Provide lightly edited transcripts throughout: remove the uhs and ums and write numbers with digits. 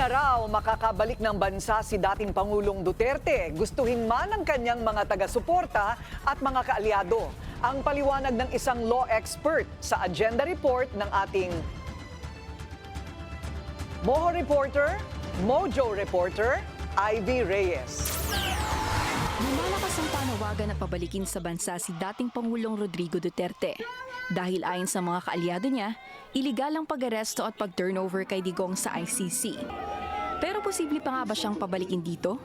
na raw makakabalik ng bansa si dating Pangulong Duterte, gustuhin man ng kanyang mga taga-suporta at mga kaalyado. Ang paliwanag ng isang law expert sa agenda report ng ating Mojo reporter, Ivy Reyes. Lumalakas ang panawagan na pabalikin sa bansa si dating Pangulong Rodrigo Duterte. Dahil ayon sa mga kaalyado niya, iligal ang pag-aresto at pag-turnover kay Digong sa ICC. Pero posible pa nga ba siyang pabalikin dito?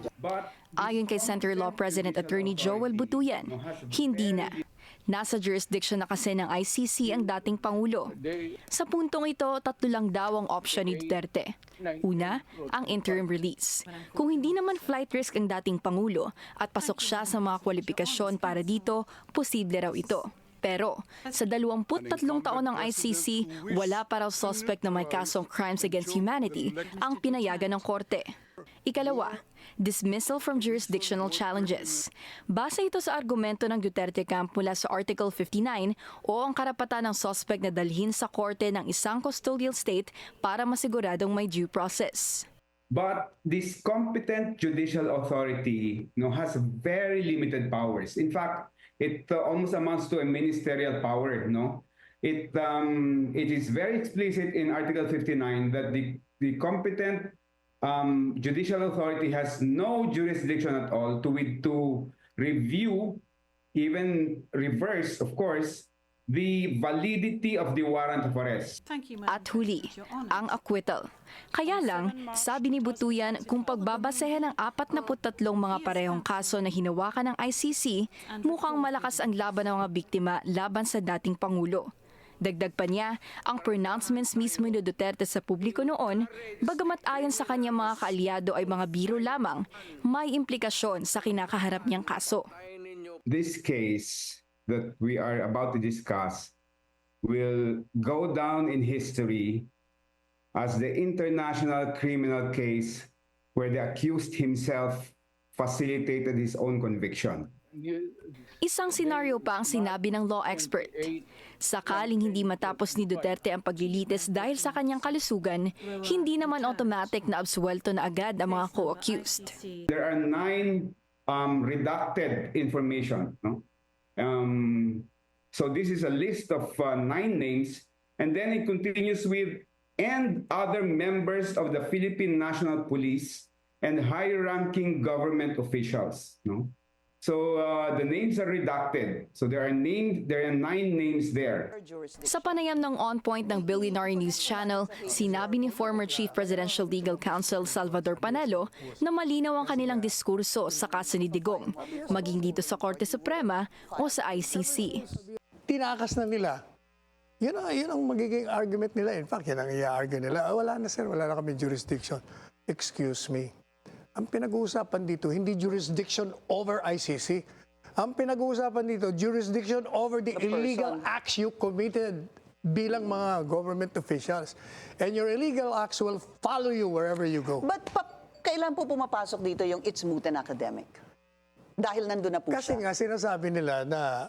Ayon kay Center Law President Attorney Joel Butuyan, hindi na. Nasa jurisdiction na kasi ng ICC ang dating Pangulo. Sa puntong ito, 3 lang daw ang option ni Duterte. Una, ang interim release. Kung hindi naman flight risk ang dating Pangulo at pasok siya sa mga kwalifikasyon para dito, posible raw ito. Pero sa 23 taon ng ICC, wala pa raw suspect na may kasong crimes against humanity ang pinayagan ng korte. Ikalawa, dismissal from jurisdictional challenges. Base ito sa argumento ng Duterte camp mula sa Article 59 o ang karapatan ng suspect na dalhin sa korte ng isang custodial state para masiguradong may due process. But this competent judicial authority has very limited powers. In fact, it almost amounts to a ministerial power. It is very explicit in Article 59 that the competent judicial authority has no jurisdiction at all to review, even reverse, of course, the validity of the warrant of arrest. At huli, ang acquittal. Kaya lang, sabi ni Butuyan, kung pagbabasehan ng 43 mga parehong kaso na hinawakan ng ICC, mukhang malakas ang laban ng mga biktima laban sa dating Pangulo. Dagdag pa niya, ang pronouncements mismo ni Duterte sa publiko noon, bagamat ayon sa kanyang mga kaalyado ay mga biro lamang, may implikasyon sa kinakaharap niyang kaso. This case that we are about to discuss will go down in history as the international criminal case where the accused himself facilitated his own conviction. Isang senaryo pa ang sinabi ng law expert. Sakaling hindi matapos ni Duterte ang paglilitis dahil sa kanyang kalusugan, hindi naman automatic na absuelto na agad ang mga co-accused. There are 9 redacted information. So this is a list of 9 names, and then it continues with and other members of the Philippine National Police and high-ranking government officials. So the names are redacted. So there are 9 names there. Sa panayam ng On Point ng Billionaire News Channel, sinabi ni former Chief Presidential Legal Counsel Salvador Panelo na malinaw ang kanilang diskurso sa kaso ni Digong, maging dito sa Korte Suprema o sa ICC. Tinakas na nila. Yun ang magiging argument nila. In fact, yan ang i-argue nila. Wala na sir, wala na kami jurisdiction. Excuse me. Ang pinag-uusapan dito, hindi jurisdiction over ICC. Ang pinag-uusapan dito, jurisdiction over the illegal acts you committed bilang mga government officials. And your illegal acts will follow you wherever you go. But kailan po pumapasok dito yung it's moot and academic? Dahil nandun na po Kasi siya. nga sinasabi nila na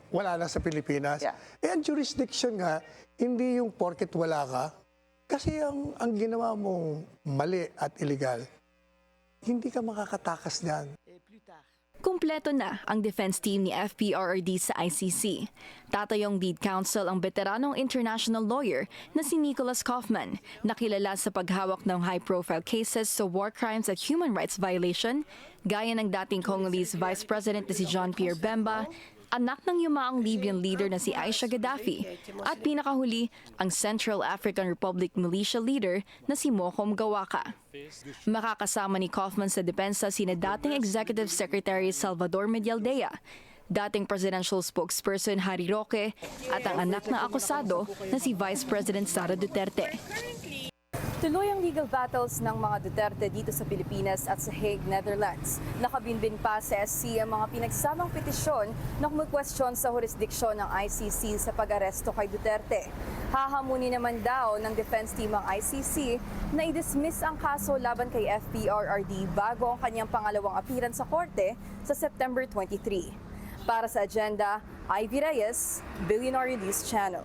wala na sa Pilipinas. Yeah. Ang jurisdiction nga, hindi yung porket wala ka. Kasi ang ginawa mong mali at illegal, hindi ka makakatakas niyan. Kumpleto na ang defense team ni FPRRD sa ICC. Tatayong lead counsel ang veteranong international lawyer na si Nicholas Kaufman, na kilala sa paghawak ng high-profile cases sa war crimes at human rights violation, gaya ng dating Congolese Vice President na si John Pierre Bemba, anak ng yumaang Libyan leader na si Aisha Gaddafi, at pinakahuli, ang Central African Republic militia leader na si Mokom Gawaka. Makakasama ni Kaufman sa depensa sina dating Executive Secretary Salvador Medialdea, dating presidential spokesperson Harry Roque, at ang anak ng akusado na si Vice President Sara Duterte. Tuloy ang legal battles ng mga Duterte dito sa Pilipinas at sa Hague, Netherlands. Nakabinbin pa sa SC ang mga pinagsamang petisyon na kumikwestiyon sa jurisdiksyon ng ICC sa pag-aresto kay Duterte. Hahamunin naman daw ng defense team ang ICC na i-dismiss ang kaso laban kay FPRRD bago ang kanyang pangalawang appearance sa korte sa September 23. Para sa agenda, Ivy Reyes, Billionaire News Channel.